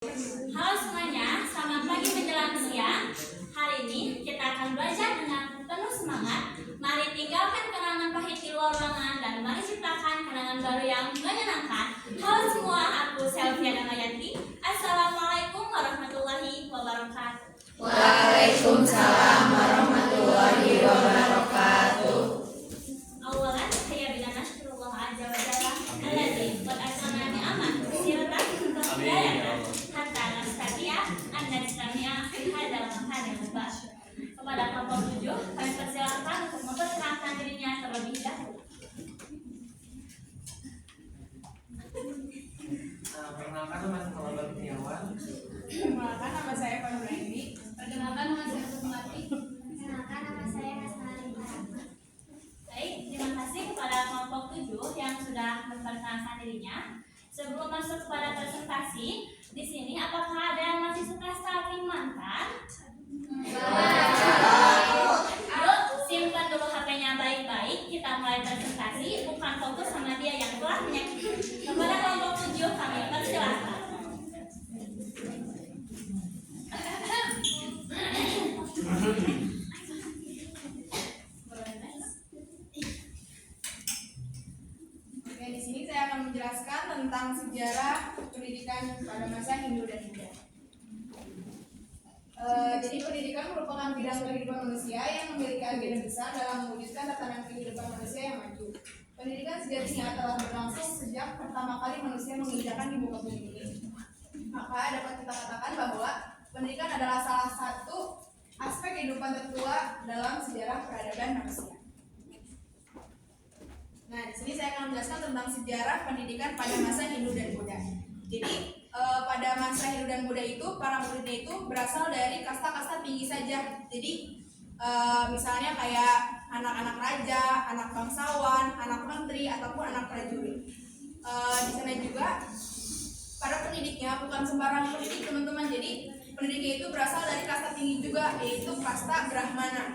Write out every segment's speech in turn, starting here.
Halo semuanya, selamat pagi menjelang siang. Hari ini kita akan belajar dengan penuh semangat. Mari tinggalkan kenangan pahit di luar ruangan dan mari ciptakan kenangan baru yang menyenangkan. Halo semua, aku Selvia Damayanti. Assalamualaikum warahmatullahi wabarakatuh. Waalaikumsalam warahmatullahi wabarakatuh. Awalan saya bila nasykurullah azza wa jalla alladzi qad arsalna ni'aman siratan untuk hidayah hatta nastati'a an nastami'a fi hadzal makan al-mubarak. Kepada kelompok 7 kami persilakan untuk memperkenalkan dirinya terlebih dahulu. Perkenalkan nama saya Muhammad Kurniawan. Perkenalkan nama saya Eva Nuraini. Perkenalkan nama saya Sumati. Perkenalkan nama saya Hasnani Farahma. Baik, terima kasih kepada kelompok 7 yang sudah memperkenalkan dirinya. Sebelum masuk kepada presentasi, di sini apakah ada yang masih suka stalking mantan? Yuk, simpan dulu HP-nya baik-baik. Kita mulai presentasi, bukan fokus sama dia yang telah menyakiti. Kepada kelompok 7 kami persilahkan. Oke, di sini saya akan menjelaskan tentang sejarah pendidikan pada masa Hindu dan Buddha. Jadi pendidikan merupakan bidang kehidupan manusia yang memiliki agenda besar dalam mewujudkan tatanan kehidupan manusia yang maju. Pendidikan sejatinya telah berlangsung sejak pertama kali manusia menginjakan di muka bumi ini. Maka dapat kita katakan bahwa pendidikan adalah salah satu aspek kehidupan tertua dalam sejarah peradaban manusia. Nah, di sini saya akan menjelaskan tentang sejarah pendidikan pada masa Hindu dan Buddha. Jadi, pada masa Hindu dan Buddha itu, para muridnya itu berasal dari kasta-kasta tinggi saja. Jadi, misalnya kayak anak-anak raja, anak bangsawan, anak menteri, ataupun anak prajurit. Di sana juga, para pendidiknya bukan sembarang pendidik, teman-teman. Jadi, pendidiknya itu berasal dari kasta tinggi juga, yaitu kasta Brahmana.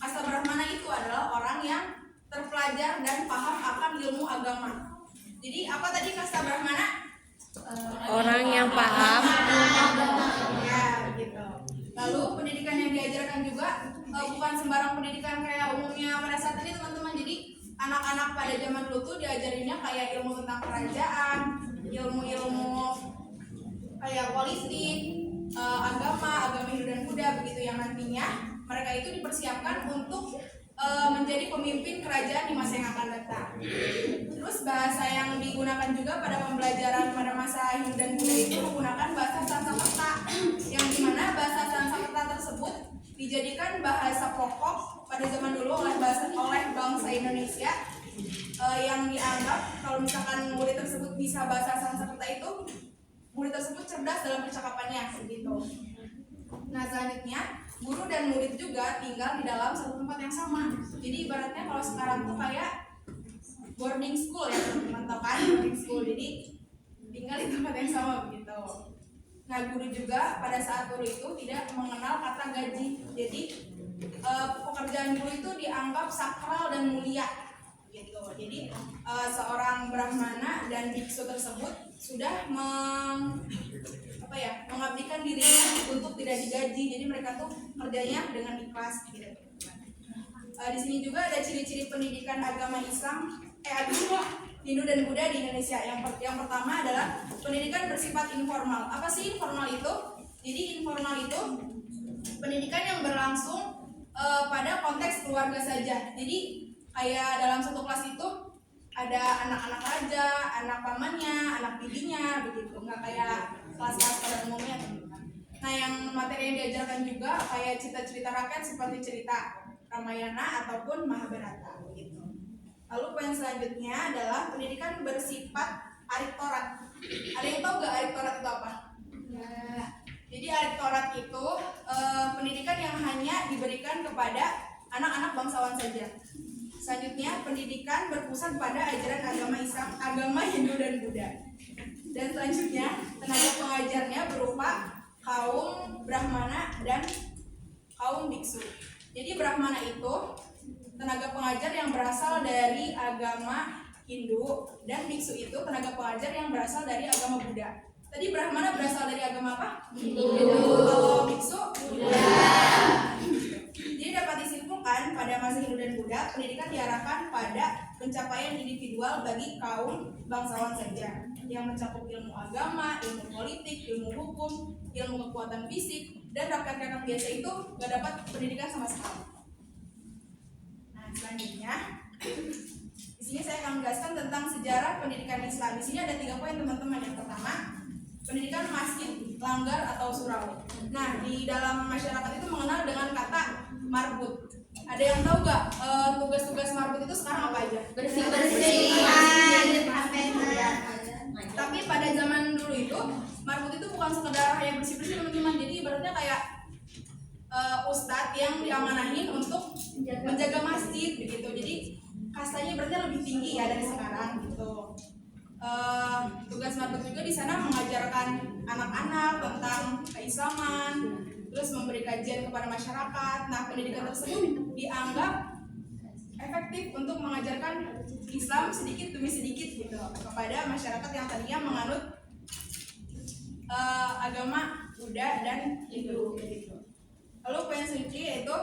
Kasta Brahmana itu adalah orang yang terpelajar dan paham akan ilmu agama. Jadi apa tadi kasta Brahmana? Orang yang paham. Ya, gitu. Lalu pendidikan yang diajarkan juga bukan sembarang pendidikan kayak umumnya pada saat ini, teman-teman. Jadi anak-anak pada zaman dulu tuh diajarinnya kayak ilmu tentang kerajaan, ilmu-ilmu kayak politik, agama Hindu dan Buddha begitu, yang nantinya mereka itu dipersiapkan untuk menjadi pemimpin kerajaan di masa yang akan datang. Terus bahasa yang digunakan juga pada pembelajaran pada masa Hindu dan Buddha itu menggunakan bahasa Sanskerta, yang dimana bahasa Sanskerta tersebut dijadikan bahasa pokok pada zaman dulu oleh bangsa Indonesia, yang dianggap kalau misalkan murid tersebut bisa bahasa Sanskerta itu murid tersebut cerdas dalam percakapannya begitu. Nah, selanjutnya guru dan murid juga tinggal di dalam satu tempat yang sama. Jadi ibaratnya kalau sekarang tuh kayak boarding school ya, teman-teman tahu kan, boarding school. Jadi tinggal di tempat yang sama begitu. Nah, guru juga pada saat guru itu tidak mengenal kata gaji. Jadi pekerjaan guru itu dianggap sakral dan mulia gitu. Jadi seorang Brahmana dan biksu tersebut sudah mengabdikan dirinya untuk tidak digaji. Jadi mereka tuh kerjanya dengan ikhlas gitu. Di sini juga ada ciri-ciri pendidikan agama Islam, agama Hindu dan Buddha di Indonesia. Yang pertama adalah pendidikan bersifat informal. Apa sih informal itu? Jadi informal itu pendidikan yang berlangsung pada konteks keluarga saja. Jadi kayak dalam satu kelas itu ada anak-anak raja, anak pamannya, anak bibinya begitu. Nggak kayak kelas-kelas pada umumnya. Nah, yang materi yang diajarkan juga kayak cerita-cerita rakyat seperti cerita Ramayana ataupun Mahabharata gitu. Lalu poin selanjutnya adalah pendidikan bersifat ariktorat. Ada yang tahu nggak ariktorat itu apa? Ya. Jadi ariktorat itu pendidikan yang hanya diberikan kepada anak-anak bangsawan saja. Selanjutnya pendidikan berpusat pada ajaran agama Islam, agama Hindu dan Buddha. Dan selanjutnya tenaga pengajarnya berupa kaum Brahmana dan kaum biksu. Jadi Brahmana itu tenaga pengajar yang berasal dari agama Hindu, dan biksu itu tenaga pengajar yang berasal dari agama Buddha. Tadi Brahmana berasal dari agama apa? Hindu. Kalau biksu? Buddha. Jadi dapat disimpulkan pada masa Hindu dan Buddha, pendidikan diarahkan pada pencapaian individual bagi kaum bangsawan saja, yang mencakup ilmu agama, ilmu politik, ilmu hukum, ilmu kekuatan fisik, dan rakyat-rakyat biasa itu gak dapat pendidikan sama sekali. Nah, selanjutnya di sini saya akan menjelaskan tentang sejarah pendidikan Islam. Di sini ada 3 poin teman-teman. Yang pertama, pendidikan masjid, langgar atau surau. Nah, di dalam masyarakat itu mengenal dengan kata marbut. Ada yang tahu gak tugas-tugas marbut itu sekarang apa aja? Tapi pada zaman dulu itu marbut itu bukan sekedar hanya bersih-bersih teman-teman. Jadi ibaratnya kayak ustadz yang diamanahin untuk menjaga masjid begitu. Jadi kastanya berarti lebih tinggi ya dari sekarang gitu. Tugas marbut juga di sana mengajarkan anak-anak tentang keislaman, terus memberi kajian kepada masyarakat. Nah, pendidikan tersebut dianggap efektif untuk mengajarkan Islam sedikit demi sedikit gitu kepada masyarakat yang tadinya menganut agama Buddha dan Hindu gitu. Lalu poin selanjutnya yaitu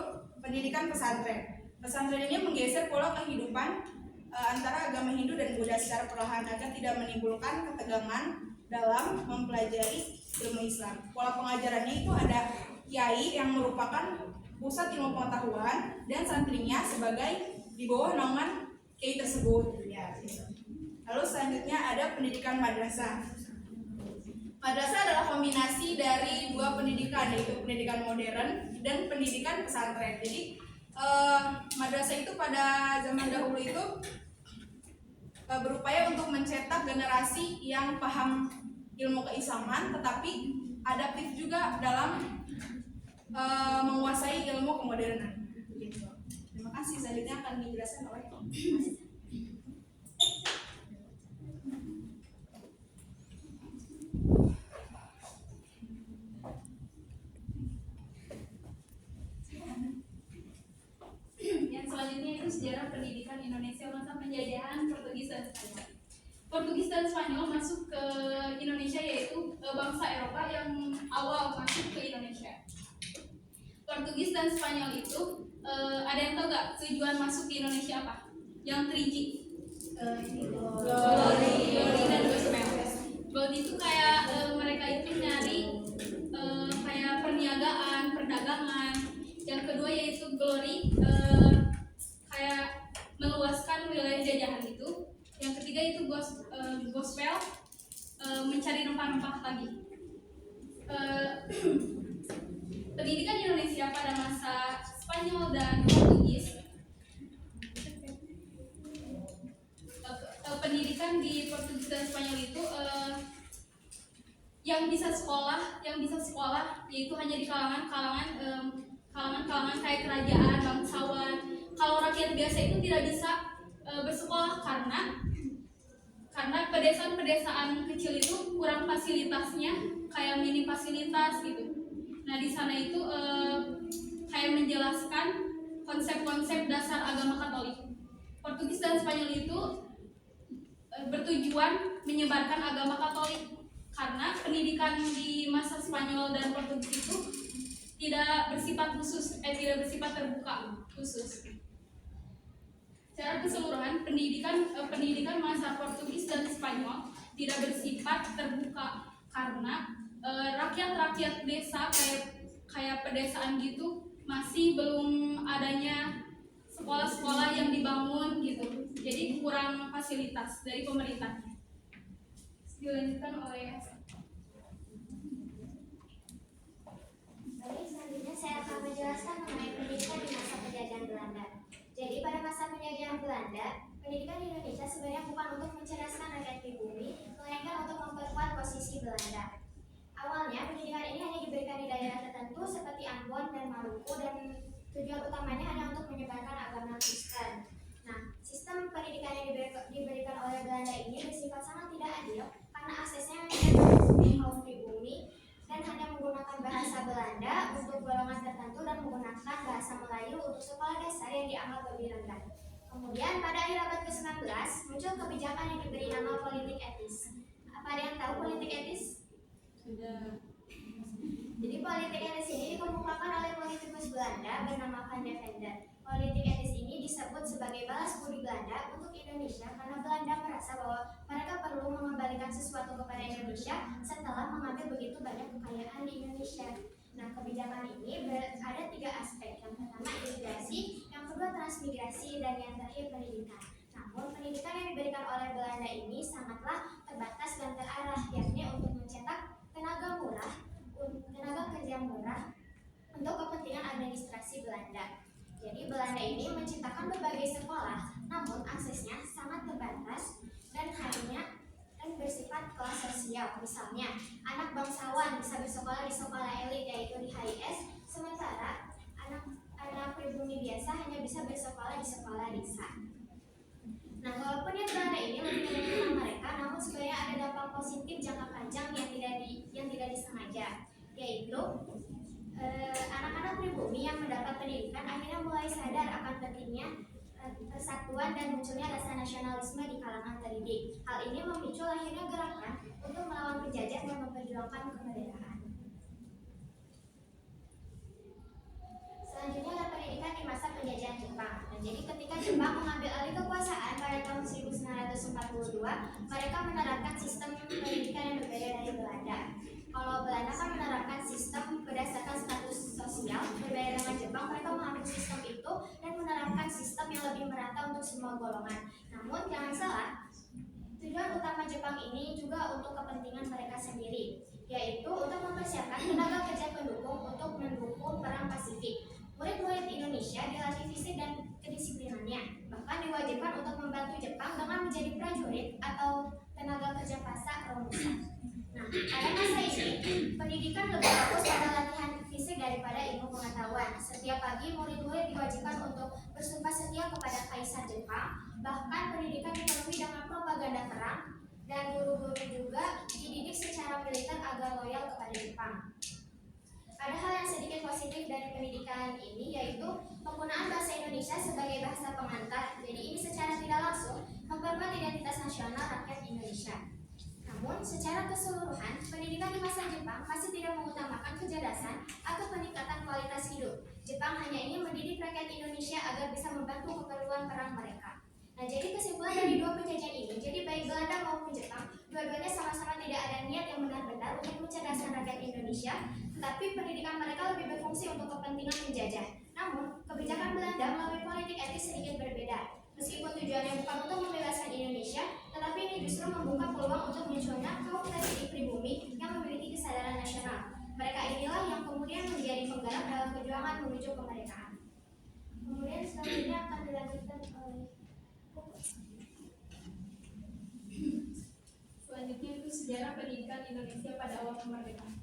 pendidikan pesantren. Pesantren ini menggeser pola kehidupan antara agama Hindu dan Buddha secara perlahan agar tidak menimbulkan ketegangan dalam mempelajari ilmu Islam. Pola pengajarannya itu ada kiai yang merupakan pusat ilmu pengetahuan dan santrinya sebagai di bawah naungan kiai tersebut. Ya, gitu. Lalu selanjutnya ada pendidikan madrasah. Madrasah adalah kombinasi dari 2 pendidikan, yaitu pendidikan modern dan pendidikan pesantren. Jadi madrasah itu pada zaman dahulu itu berupaya untuk mencetak generasi yang paham ilmu keislaman tetapi adaptif juga dalam menguasai ilmu kemodernan. Gitu. Terima kasih. Selanjutnya akan dijelaskan oleh yang selanjutnya itu sejarah pendidikan Indonesia masa penjajahan Portugis dan Spanyol. Portugis dan Spanyol masuk ke Indonesia yaitu bangsa Eropa yang awal masuk ke Indonesia. Portugis dan Spanyol itu ada yang tahu gak tujuan masuk ke Indonesia apa? Yang 3G. Glory dan gospel. Glory itu kayak mereka itu nyari kayak perniagaan, perdagangan. Yang kedua yaitu glory, kayak meluaskan wilayah jajahan itu. Yang ketiga itu gospel, mencari rempah-rempah lagi. Pendidikan Indonesia pada masa Spanyol dan Portugis, pendidikan di Portugis dan Spanyol itu yang bisa sekolah yaitu hanya di kalangan kayak kerajaan, bangsawan. Kalau rakyat biasa itu tidak bisa bersekolah karena pedesaan-pedesaan kecil itu kurang fasilitasnya, kayak minim fasilitas gitu. Nah di sana itu kayak menjelaskan konsep-konsep dasar agama Katolik. Portugis dan Spanyol itu bertujuan menyebarkan agama Katolik karena pendidikan di masa Spanyol dan Portugis itu tidak bersifat terbuka khusus. Secara keseluruhan pendidikan masa Portugis dan Spanyol tidak bersifat terbuka karena rakyat-rakyat desa kayak pedesaan gitu masih belum adanya sekolah-sekolah yang dibangun gitu, jadi kurang fasilitas dari pemerintahnya. Dilanjutkan oleh Baik, selanjutnya saya akan menjelaskan mengenai pendidikan di masa penjajahan Belanda. Jadi pada masa penjajahan Belanda, pendidikan di Indonesia sebenarnya bukan untuk mencerdaskan rakyat pribumi, melainkan untuk memperkuat posisi Belanda. Awalnya pendidikan ini hanya diberikan di daerah tertentu seperti Ambon dan Maluku, dan tujuan utamanya hanya untuk menyebarkan agama Kristen. Nah, sistem pendidikan yang diberikan oleh Belanda ini bersifat sangat tidak adil karena aksesnya hanya bagi kaum pribumi dan hanya menggunakan bahasa Belanda untuk golongan tertentu dan menggunakan bahasa Melayu untuk sekolah dasar yang dianggap lebih rendah. Kemudian pada akhir abad ke-19 muncul kebijakan yang diberi nama politik etis. Apa ada yang tahu politik etis? Jadi politik etis ini dikemukakan oleh politikus Belanda bernama Van de Venter. Politik etis ini disebut sebagai balas budi Belanda untuk Indonesia karena Belanda merasa bahwa mereka perlu mengembalikan sesuatu kepada Indonesia setelah mengambil begitu banyak kekayaan di Indonesia. Nah, kebijakan ini ada 3 aspek. Yang pertama imigrasi, yang kedua transmigrasi, dan yang terakhir pendidikan. Namun, pendidikan yang diberikan oleh Belanda ini sangatlah terbatas dan terarah, yakni untuk mencetak tenaga kerja murah untuk kepentingan administrasi Belanda. Jadi Belanda ini menciptakan berbagai sekolah, namun aksesnya sangat terbatas dan bersifat kelas sosial. Misalnya, anak bangsawan bisa bersekolah di sekolah elit yaitu di HIS, sementara anak pribumi biasa hanya bisa bersekolah di sekolah desa. Nah, walaupun yang Belanda ini lebih menyerang mereka, namun sebenarnya ada dampak positif jangka panjang yang tidak disengaja, yaitu anak-anak pribumi yang mendapat pendidikan akhirnya mulai sadar akan pentingnya persatuan dan munculnya rasa nasionalisme di kalangan terdidik. Hal ini memicu lahirnya gerakan untuk melawan penjajah dan memperjuangkan kemerdekaan. Selanjutnya adalah pendidikan di masa penjajahan Jepang. Nah, jadi ketika Jepang mengambil alih kekuasaan pada tahun 1942, mereka menerapkan sistem pendidikan yang berbeda dari Belanda. Kalau Belanda kan menerapkan sistem berdasarkan status sosial, berbeda dengan Jepang, mereka mengambil sistem itu dan menerapkan sistem yang lebih merata untuk semua golongan. Namun jangan salah, tujuan utama Jepang ini juga untuk kepentingan mereka sendiri, yaitu untuk mempersiapkan tenaga kerja pendukung untuk mendukung perang Pasifik. Murid-murid Indonesia dilatih fisik dan kedisiplinannya, bahkan diwajibkan untuk membantu Jepang dengan menjadi prajurit atau tenaga kerja pasak Romusa. Nah, pada masa ini, pendidikan lebih fokus pada latihan fisik daripada ilmu pengetahuan. Setiap pagi, murid-murid diwajibkan untuk bersumpah setia kepada Kaisar Jepang, bahkan pendidikan dipenuhi dengan propaganda perang, dan guru-guru juga dididik secara militer agar loyal kepada Jepang. Ada hal yang sedikit positif dari pendidikan ini, yaitu penggunaan bahasa Indonesia sebagai bahasa pengantar. Jadi ini secara tidak langsung memperkuat identitas nasional rakyat Indonesia. Namun, secara keseluruhan, pendidikan di masa Jepang masih tidak mengutamakan kecerdasan atau peningkatan kualitas hidup. Jepang hanya ingin mendidik rakyat Indonesia agar bisa membantu keperluan perang mereka. Nah, jadi kesimpulan dari 2 penjajahan ini, jadi baik Belanda maupun Jepang, dua-duanya sama-sama tidak ada niat yang benar-benar untuk mencerdaskan rakyat Indonesia, tetapi pendidikan mereka lebih berfungsi untuk kepentingan penjajah. Namun, kebijakan Belanda melalui politik etis sedikit berbeda. Meskipun tujuannya bukan untuk membebaskan Indonesia, tetapi ini justru membuka peluang untuk munculnya kaum terdidik pribumi yang memiliki kesadaran nasional. Mereka inilah yang kemudian menjadi penggerak dalam perjuangan menuju kemerdekaan. Kemudian selanjutnya akan dilanjutkan oleh Selanjutnya itu sejarah pendidikan Indonesia pada awal kemerdekaan.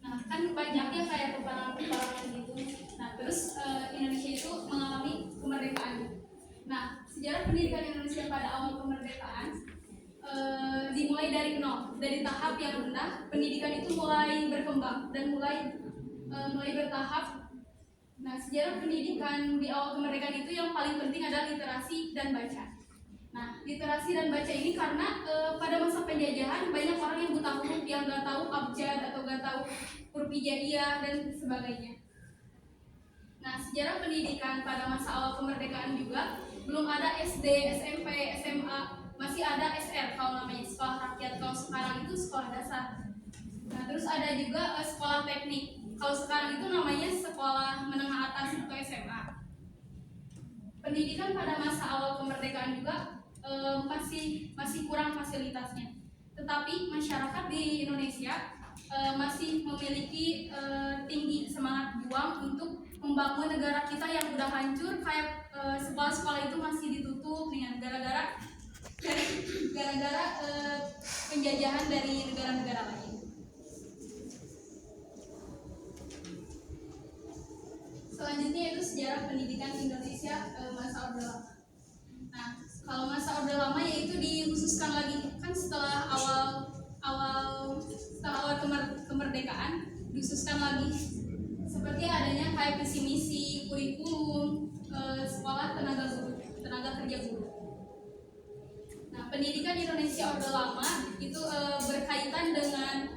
Nah, kan banyak ya kayak peperangan gitu. Nah, terus Indonesia itu mengalami kemerdekaan. Nah, sejarah pendidikan Indonesia pada awal kemerdekaan dimulai dari nol, dari tahap yang rendah. Pendidikan itu mulai berkembang dan mulai bertahap. Nah, sejarah pendidikan di awal kemerdekaan itu yang paling penting adalah literasi dan baca. Nah, literasi dan baca ini karena pada masa penjajahan banyak orang yang buta huruf, yang nggak tahu abjad atau nggak tahu huruf hijaiyah dan sebagainya. Nah, sejarah pendidikan pada masa awal kemerdekaan juga belum ada SD, SMP, SMA, masih ada SR kalau namanya sekolah rakyat. Kalau sekarang itu sekolah dasar. Nah, terus ada juga sekolah teknik. Kalau sekarang itu namanya sekolah menengah atas atau SMA. Pendidikan pada masa awal kemerdekaan juga masih kurang fasilitasnya. Tetapi masyarakat di Indonesia masih memiliki tinggi semangat juang untuk membangun negara kita yang udah hancur. Kayak sekolah-sekolah itu masih ditutup dengan gara-gara penjajahan dari negara-negara lain. Selanjutnya itu sejarah pendidikan Indonesia masa Orde Lama. Nah, kalau masa Orde Lama yaitu dikhususkan lagi kan setelah awal kemerdekaan dikhususkan lagi seperti adanya kayak visi misi, kurikulum, sekolah tenaga kerja guru. Nah, pendidikan Indonesia Orde Lama itu berkaitan dengan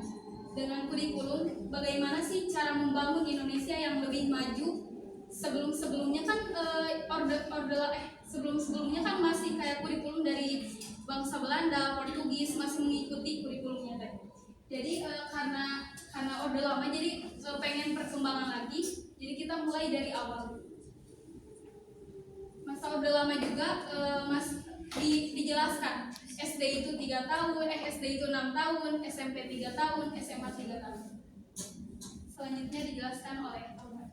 dengan kurikulum bagaimana sih cara membangun Indonesia yang lebih maju. Sebelum-sebelumnya kan sebelum-sebelumnya kan masih kayak kurikulum dari bangsa Belanda, Portugis, masih mengikuti kurikulumnya teh. Jadi karena Orde Lama jadi pengen perkembangan lagi, jadi kita mulai dari awal. Masa Orde Lama juga dijelaskan SD itu 3 tahun, SD itu 6 tahun, SMP 3 tahun, SMA 3 tahun. Selanjutnya dijelaskan oleh Albert.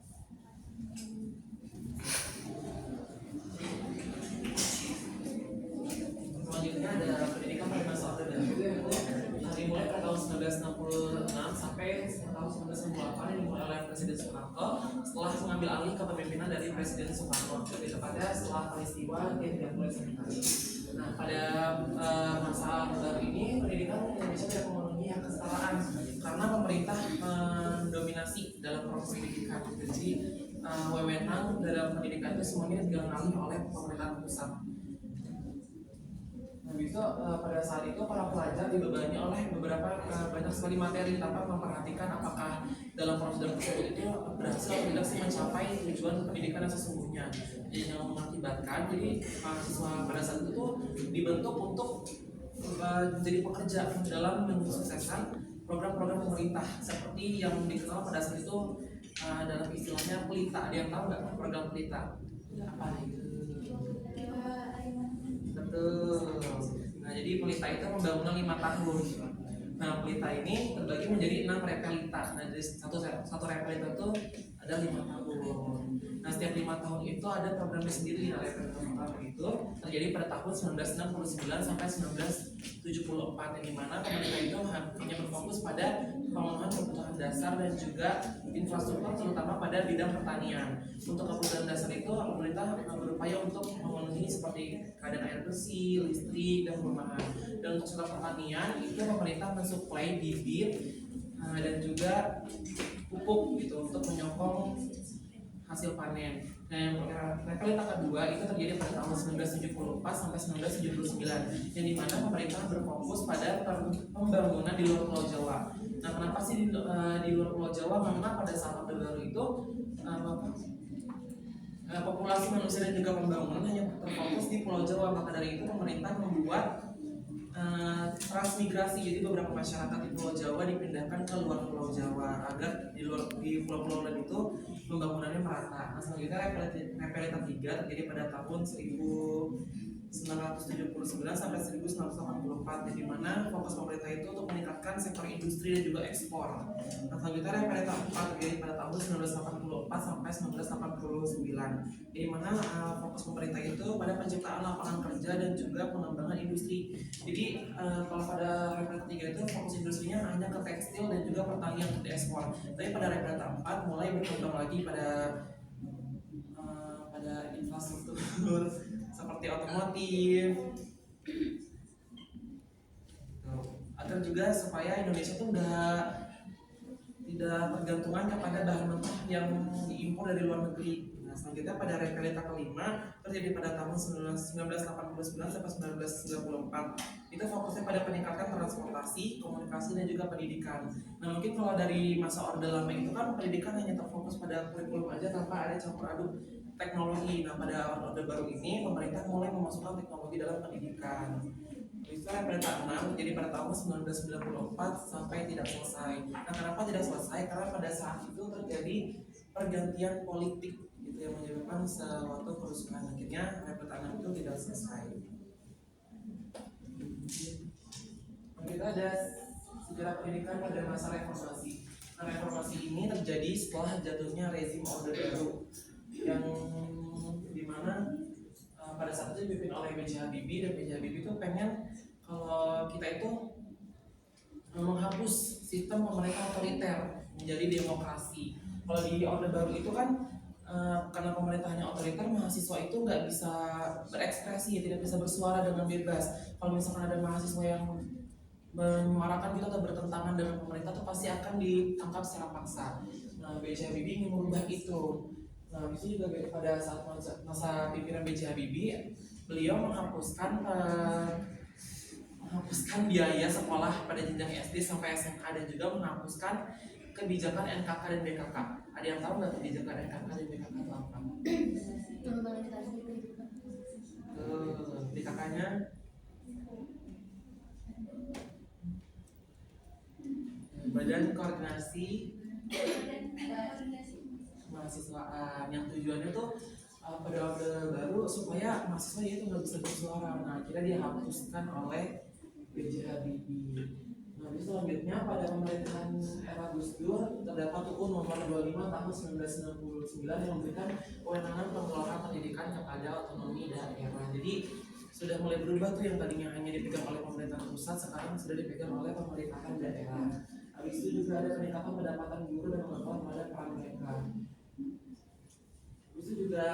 Selanjutnya ada pendidikan pada masa Orde Baru yang dimulai pada tahun 1966 sampai tahun 1998 yang dimulai oleh Presiden Soekarno setelah mengambil alih kepemimpinan dari Presiden Soekarno. Lebih tepatnya setelah peristiwa yang tidak boleh sekali. Nah, pada masa Orde Baru ini pendidikan Indonesia tidak memenuhi hak kesetaraan karena pemerintah mendominasi dalam proses pendidikan. Jadi wewenang dalam pendidikan itu semuanya dipegang alih oleh pemerintahan pusat. Nah, itu pada saat itu para pelajar dibebani oleh banyak sekali materi tanpa memperhatikan apakah dalam proses tersebut itu berhasil atau tidak sih mencapai tujuan pendidikan yang sesungguhnya. Jadi yang mengakibatkan jadi mahasiswa pada saat itu dibentuk untuk menjadi pekerja dalam mensukseskan program-program pemerintah seperti yang dikenal pada saat itu dalam istilahnya pelita. Ada yang tahu nggak program pelita? Apa itu? Betul. Nah, jadi pelita itu pembangunan 5 tahun. Nah, pelita ini terbagi menjadi 6 repelita. Nah, jadi satu repelita itu ada 5 tahun. Nah, setiap 5 tahun itu ada programnya sendiri. Nah, repelita pertama itu terjadi pada tahun 1969 sampai 1974, yang dimana pemerintah itu hanya berfokus pada pemenuhan kebutuhan dasar dan juga infrastruktur, terutama pada bidang pertanian. Untuk kebutuhan dasar itu pemerintah berupaya untuk memenuhi seperti keadaan air bersih, listrik, dan perumahan. Dan untuk sektor pertanian itu pemerintah mensuplai bibit dan juga pupuk gitu untuk menyokong hasil panen. Nah, yang repelita kedua itu terjadi pada tahun 1974 sampai 1979, yang dimana pemerintah berfokus pada pembangunan di luar Pulau Jawa. Nah, kenapa sih di luar Pulau Jawa? Karena pada saat Orde Baru itu populasi manusia dan juga pembangunan hanya terfokus di Pulau Jawa. Maka dari itu pemerintah membuat transmigrasi, jadi beberapa masyarakat di Pulau Jawa dipindahkan ke luar Pulau Jawa agar di pulau-pulau lain itu pembangunannya merata. Nah, selanjutnya repelita 3 terjadi pada tahun 1979 sampai 1984, di mana fokus pemerintah itu untuk meningkatkan sektor industri dan juga ekspor. Nah, selanjutnya repelita 4 terjadi pada tahun 1984 sampai 1989, di mana fokus pemerintah itu pada penciptaan lapangan kerja dan juga pengembangan industri. Jadi kalau pada repelita 3 itu fokus industrinya hanya ke tekstil dan juga pertanian untuk diekspor. Tapi pada repelita 4 mulai berkembang lagi pada infrastruktur seperti otomotif. Agar juga supaya Indonesia itu tidak tergantungan kepada bahan mentah yang diimpor dari luar negeri. Nah, selanjutnya pada repelita kelima terjadi pada tahun 1989 sampai 1994. Itu fokusnya pada peningkatan transportasi, komunikasi, dan juga pendidikan. Nah, mungkin kalau dari masa Orde Lama itu kan pendidikan hanya terfokus pada kurikulum aja tanpa ada campur aduk teknologi. Nah, pada Orde Baru ini pemerintah mulai memasukkan teknologi dalam pendidikan. Itu repelita 6 jadi pada tahun 1994 sampai tidak selesai. Nah, kenapa tidak selesai? Karena pada saat itu terjadi pergantian politik gitu yang menyebabkan suatu kerusuhan. Akhirnya repelita 6 itu tidak selesai. Kita ada sejarah pendidikan pada masa reformasi. Nah, reformasi ini terjadi setelah jatuhnya rezim Orde Baru yang dimana pada saat itu dipimpin oleh B.J. Habibie, dan B.J. Habibie itu pengen kalau kita itu menghapus sistem pemerintah otoriter menjadi demokrasi. Kalau di Orde Baru itu kan karena pemerintahnya otoriter, mahasiswa itu nggak bisa berekspresi, tidak bisa bersuara dengan bebas. Kalau misalkan ada mahasiswa yang menyuarakan gitu atau bertentangan dengan pemerintah, itu pasti akan ditangkap secara paksa. Nah, B.J. Habibie ingin merubah itu. Nah, itu juga pada saat masa pimpinan B.J. Habibie, beliau menghapuskan menghapuskan biaya sekolah pada jenjang SD sampai SMK dan juga menghapuskan kebijakan NKK dan BKK. Ada yang tahu nggak kebijakan NKK dan BKK itu apa? BKK-nya Badan Koordinasi Mahasiswaan, yang tujuannya tuh pada orde baru supaya mahasiswa itu nggak bisa bersuara. Nah, akhirnya dihapuskan oleh B.J. Habibie. Nah, habis selanjutnya pada pemerintahan era Gus Dur terdapat UU nomor 25 tahun 1999 yang memberikan kewenangan pengelolaan pendidikan kepada otonomi daerah. Jadi sudah mulai berubah tuh, yang tadinya hanya dipegang oleh pemerintah pusat sekarang sudah dipegang oleh pemerintahan daerah. Habis itu juga ada peningkatan pendapatan guru dan pengembangan pada peran mereka. Habis itu juga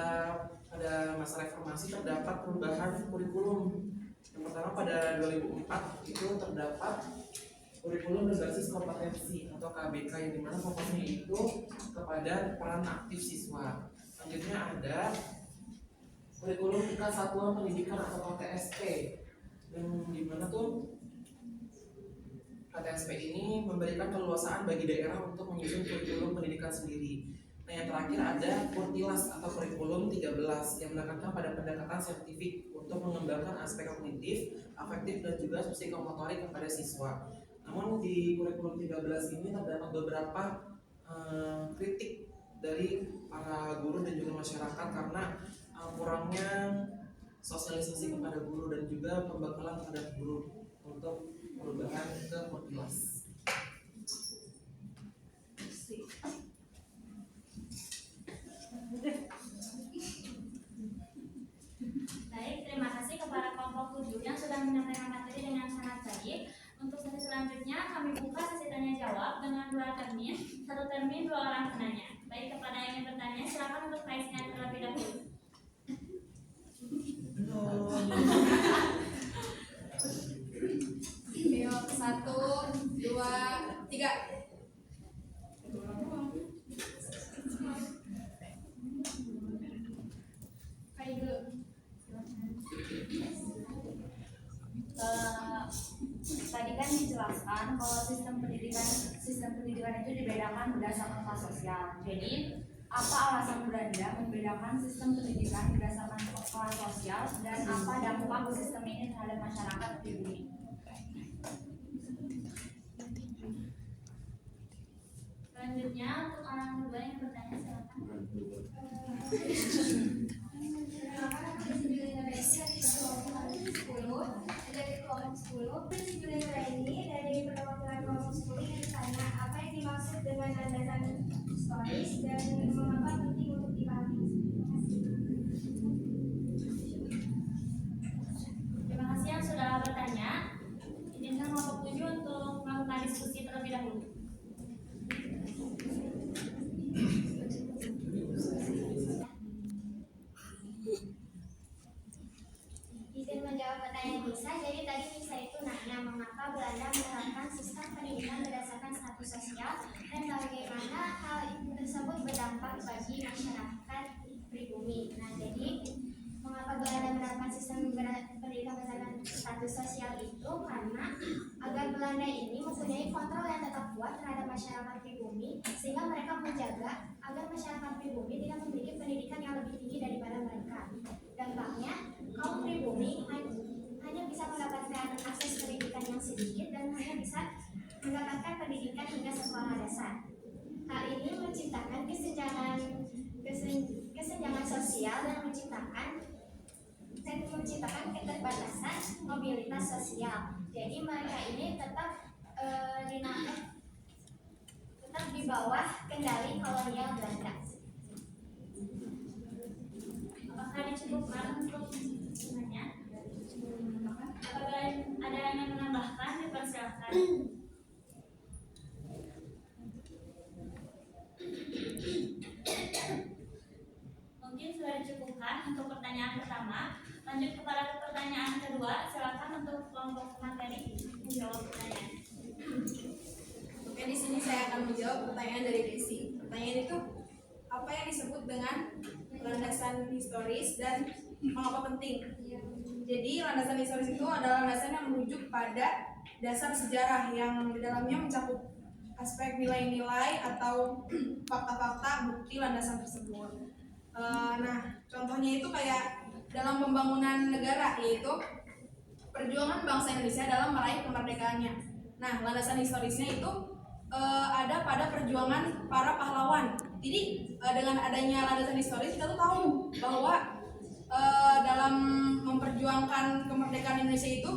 pada masa reformasi terdapat perubahan kurikulum. Yang pertama pada 2004 itu terdapat kurikulum berbasis kompetensi atau KBK, yang dimana fokusnya itu kepada peran aktif siswa. Selanjutnya ada kurikulum tingkat satuan pendidikan atau KTSP, yang dimana tuh KTSP ini memberikan keleluasaan bagi daerah untuk menyusun kurikulum pendidikan sendiri. Nah, yang terakhir ada Kurtilas atau kurikulum 13 yang menekankan pada pendekatan saintifik untuk mengembangkan aspek kognitif, afektif, dan juga psikomotorik kepada siswa. Namun di kurikulum 13 ini terdapat beberapa kritik dari para guru dan juga masyarakat karena kurangnya sosialisasi kepada guru dan juga pembekalan terhadap guru untuk perubahan ke Kurtilas. Baik, terima kasih kepada kelompok 7 yang sudah menyampaikan materi dengan sangat baik. Untuk sesi selanjutnya kami buka sesi tanya jawab dengan 2 termin, 1 termin 2 orang penanya. Baik, kepada yang ingin bertanya silakan untuk raise-nya terlebih dahulu. Ayo, 1, 2, 3. Tadi kan dijelaskan kalau sistem pendidikan itu dibedakan berdasarkan kelas sosial. Jadi apa alasan Belanda membedakan sistem pendidikan berdasarkan kelas sosial dan apa dampak sistem ini terhadap masyarakat pribumi? Selanjutnya untuk orang kedua yang bertanya silakan. Dari kelompok 10, prinsip nilai ini dari perwakilan kelompok 10 yang ditanya apa yang dimaksud dengan landasan historis dan mengapa penting untuk dipahami. Terima kasih yang sudah bertanya. Izinkan kelompok 7 untuk melakukan diskusi terlebih dahulu. Izin menjawab pertanyaan Nisa. Jadi tadi Nisa itu nanya mengapa Belanda menerapkan sistem pendidikan berdasarkan status sosial dan bagaimana hal tersebut berdampak bagi masyarakat pribumi. Nah, jadi mengapa Belanda menerapkan sistem pendidikan berdasarkan status sosial itu karena agar Belanda ini mempunyai kontrol yang tetap kuat terhadap masyarakat pribumi, sehingga mereka menjaga agar masyarakat pribumi tidak memiliki pendidikan yang lebih tinggi daripada mereka. Dampaknya, kaum pribumi hanya bisa mendapatkan akses pendidikan yang sedikit dan hanya bisa mendapatkan pendidikan hingga sekolah dasar. Hal ini menciptakan kesenjangan sosial dan menciptakan keterbatasan mobilitas sosial. Jadi mereka ini tetap di bawah kendali kolonial Belanda. Apakah dicukupkan untuk semuanya? Apakah ada yang ingin menambahkan? Dipersilakan. Mungkin sudah dicukupkan untuk pertanyaan pertama. Lanjut kepada pertanyaan kedua. Silakan untuk kelompok materi menjawab pertanyaan. Oke, di sini saya akan menjawab pertanyaan dari Desi. Pertanyaan itu apa yang disebut dengan landasan historis dan mengapa penting? Jadi landasan historis itu adalah landasan yang merujuk pada dasar sejarah yang di dalamnya mencakup aspek nilai-nilai atau fakta-fakta bukti landasan tersebut. Nah, contohnya itu kayak dalam pembangunan negara, yaitu perjuangan bangsa Indonesia dalam meraih kemerdekaannya. Nah, landasan historisnya itu ada pada perjuangan para pahlawan. Jadi dengan adanya landasan historis kita tuh tahu bahwa dalam memperjuangkan kemerdekaan Indonesia itu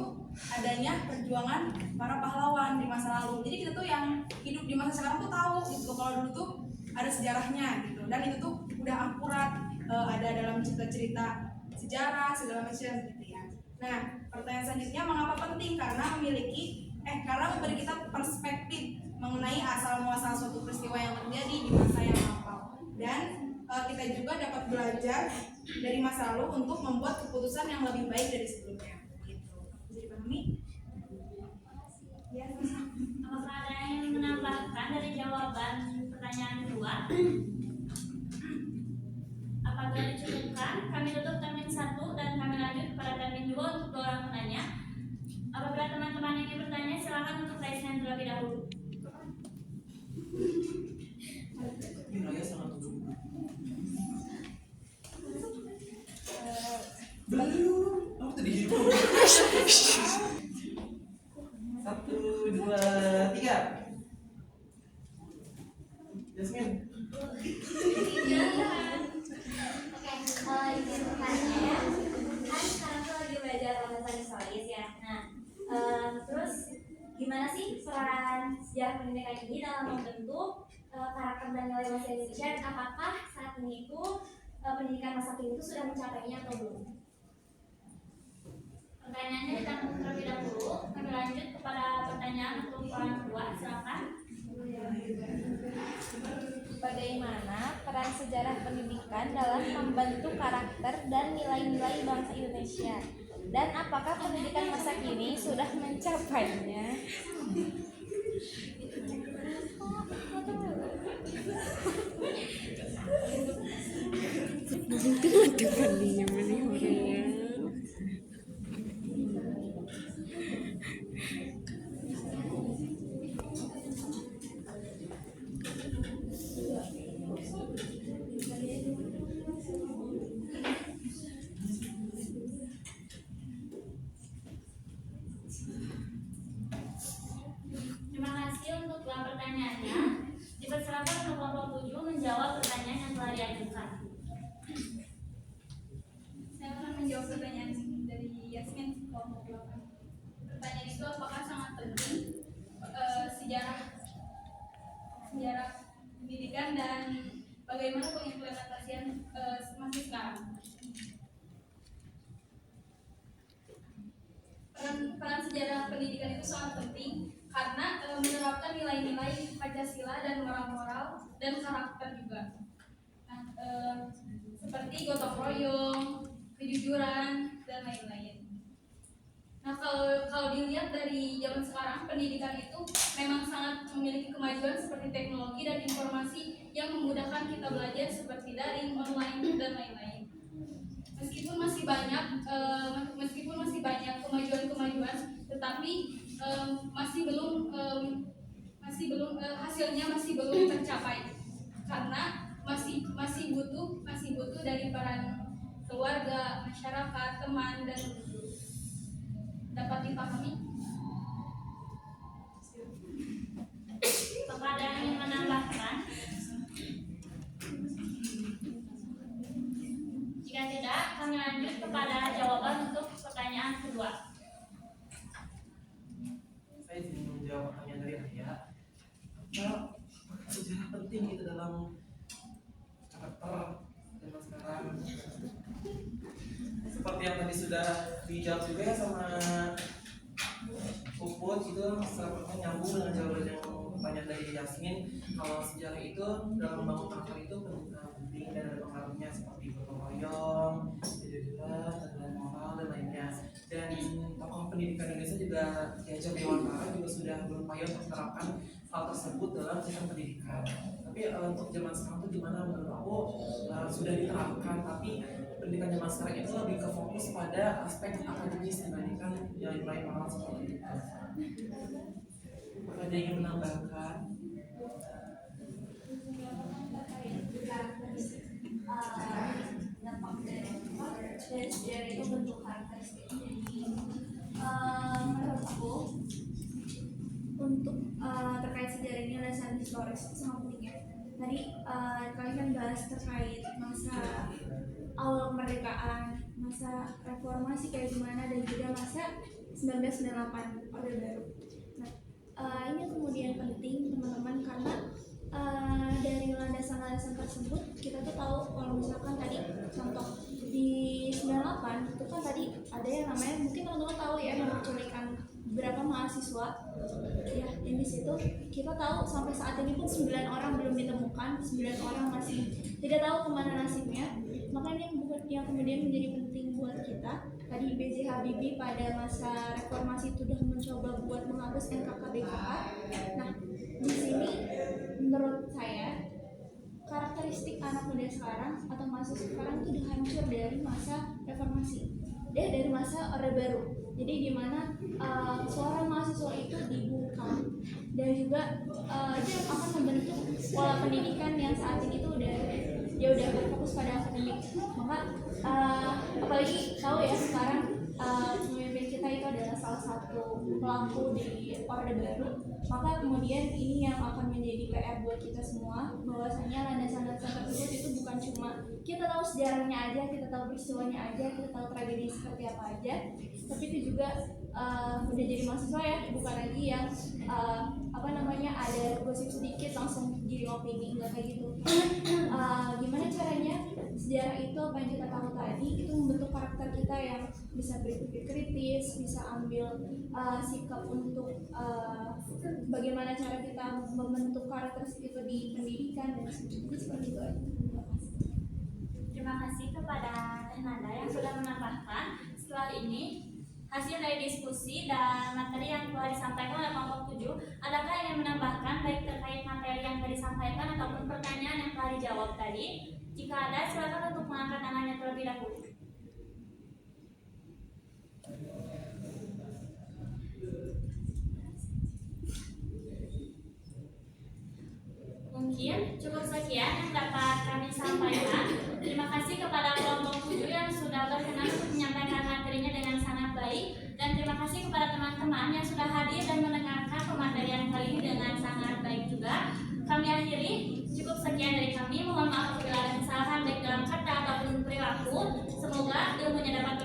adanya perjuangan para pahlawan di masa lalu. Jadi kita tuh yang hidup di masa sekarang tuh tahu gitu kalau dulu tuh ada sejarahnya gitu, dan itu tuh udah akurat ada dalam cerita-cerita sejarah segala macam gitu ya. Nah, pertanyaan selanjutnya, mengapa penting? Karena memberi kita perspektif mengenai asal muasal suatu peristiwa yang terjadi di masa yang lampau, dan kita juga dapat belajar dari masa lalu untuk membuat keputusan yang lebih baik dari sebelumnya. Gitu. Bisa dipahami? Ya, Apakah ada yang ingin menambahkan dari jawaban pertanyaan kedua? Apabila dicukupkan, kami tutup termin 1 dan kami lanjut kepada termin 2 untuk 2 orang penanya. Apabila teman-teman yang ingin bertanya, silakan untuk raise hand terlebih dahulu. Ini Raya sangat tujuh. Belum. Aku tadi hidup. 1, 2, 3. Jasmine. Oke, kalau ingin bertanya ya, kan sekarang tuh lagi belajar landasan historis ya. Nah, terus gimana sih peran sejarah pendidikan ini dalam membentuk karakter dan nilai bangsa Indonesia, dan apakah saat ini itu pendidikan masa kini itu sudah mencapainya atau belum? Pertanyaannya ditanggung terlebih dahulu. Kami lanjut kepada pertanyaan untuk orang kedua. Silakan. Bagaimana peran sejarah pendidikan dalam membentuk karakter dan nilai-nilai bangsa Indonesia? Dan apakah pendidikan masa kini sudah mencapainya? Terima kasih untuk dua pertanyaannya. Dipersilakan untuk kelompok 7 menjawab pertanyaan yang telah diajukan. Saya akan menjawab pertanyaan dari Yasmin kelompok 8. Pertanyaan itu apakah sangat penting sejarah pendidikan dan bagaimana pengimplementasian masih sekarang. Peran sejarah pendidikan itu sangat penting karena menerapkan nilai-nilai Pancasila dan moral-moral dan karakter juga. Nah, seperti gotong royong, kejujuran, dan lain-lain. Nah, kalau dilihat dari zaman sekarang, pendidikan itu memang sangat memiliki kemajuan seperti teknologi dan informasi yang memudahkan kita belajar seperti daring, online, dan lain-lain. Meskipun masih banyak kemajuan-kemajuan, tetapi hasilnya masih belum tercapai karena masih butuh dari peran keluarga, masyarakat, teman, dan guru. Dapat dipahami? Apakah ada yang ingin menambahkan? Jika tidak, kami lanjut kepada jawaban untuk pertanyaan kedua. Saya ingin menjawab pertanyaan dari Raya. Apakah sejarah penting itu dalam karakter zaman sekarang? Seperti yang tadi sudah dijawab juga ya sama Puput, itu sepertinya nyambung dengan jawaban yang pertanyaan dari Yasmin. Kalau sejarah itu dalam membangun karakter itu penting dan ada pengaruhnya seperti gotong royong, kejujuran, dan moral dan lainnya. Dan tokoh pendidikan Indonesia juga Ki Hajar Dewantara juga sudah berupaya untuk menerapkan hal tersebut dalam sistem pendidikan. Tapi Tapi untuk zaman sekarang tuh gimana menurut aku sudah diterapkan, tapi pendidikan zaman sekarang itu lebih ke fokus pada aspek akademis dibandingkan nilai-nilai moral seperti itu. Ada yang ingin menambahkan? Dari sejarah itu bentuk karakteristik. Jadi menurut aku untuk terkait sejarah ini alasan historis sangat penting ya. Tadi kalian kan bahas terkait masa awal kemerdekaan, masa reformasi kayak gimana, dan juga masa 1998 Orde Baru. Nah, ini kemudian penting teman-teman karena dari landasan-landasan tersebut kita tuh tahu kalau misalkan tadi contoh di 98 itu kan tadi ada yang namanya, mungkin teman-teman tahu ya, menculikan beberapa mahasiswa ya, yang di situ kita tahu sampai saat ini pun 9 orang belum ditemukan, 9 orang masih tidak tahu kemana nasibnya. Makanya yang kemudian menjadi penting buat kita, tadi B.J. Habibie pada masa reformasi itu sudah mencoba buat menghapus NKKBKK. Nah, di sini menurut saya karakteristik anak muda sekarang atau mahasiswa sekarang itu dihancur dari masa reformasi, dari masa Orde Baru. Jadi di mana suara mahasiswa itu dibuka, dan juga itu yang akan membentuk pola pendidikan yang saat ini tuh udah berfokus pada akademik. Maka apalagi tahu ya sekarang pemimpin kita itu adalah salah satu pelaku di Orde Baru. Maka kemudian ini yang akan menjadi PR buat kita semua, bahwasanya landasan-landasan tersebut itu bukan cuma kita tahu sejarahnya aja, kita tahu peristiwanya aja, kita tahu tragedi seperti apa aja, tapi itu juga udah jadi mahasiswa ya, bukan lagi yang ada gosip sedikit langsung jadi opini, nggak kayak gitu. Gimana caranya sejarah itu, apa yang kita tahu tadi itu membentuk karakter kita yang bisa berpikir kritis, bisa ambil sikap untuk bagaimana cara kita membentuk karakter itu di pendidikan dan sebagainya, seperti itu aja. Terima kasih kepada Teh Nanda yang sudah menambahkan. Setelah ini, hasil dari diskusi dan materi yang telah disampaikan oleh kelompok 7, adakah yang menambahkan baik terkait materi yang telah disampaikan ataupun pertanyaan yang telah dijawab tadi? Jika ada, silakan untuk mengangkat tangannya terlebih dahulu. Mungkin cukup sekian yang dapat kami sampaikan. Terima kasih kepada kelompok 7 yang sudah berkenan untuk menyampaikan materinya dengan sangat baik, dan terima kasih kepada teman-teman yang sudah hadir dan mendengarkan pematerian kali ini dengan sangat baik juga. Kami akhiri, cukup sekian dari kami. Mohon maaf apabila ada kesalahan baik dalam kata ataupun perilaku. Semoga ilmunya dapat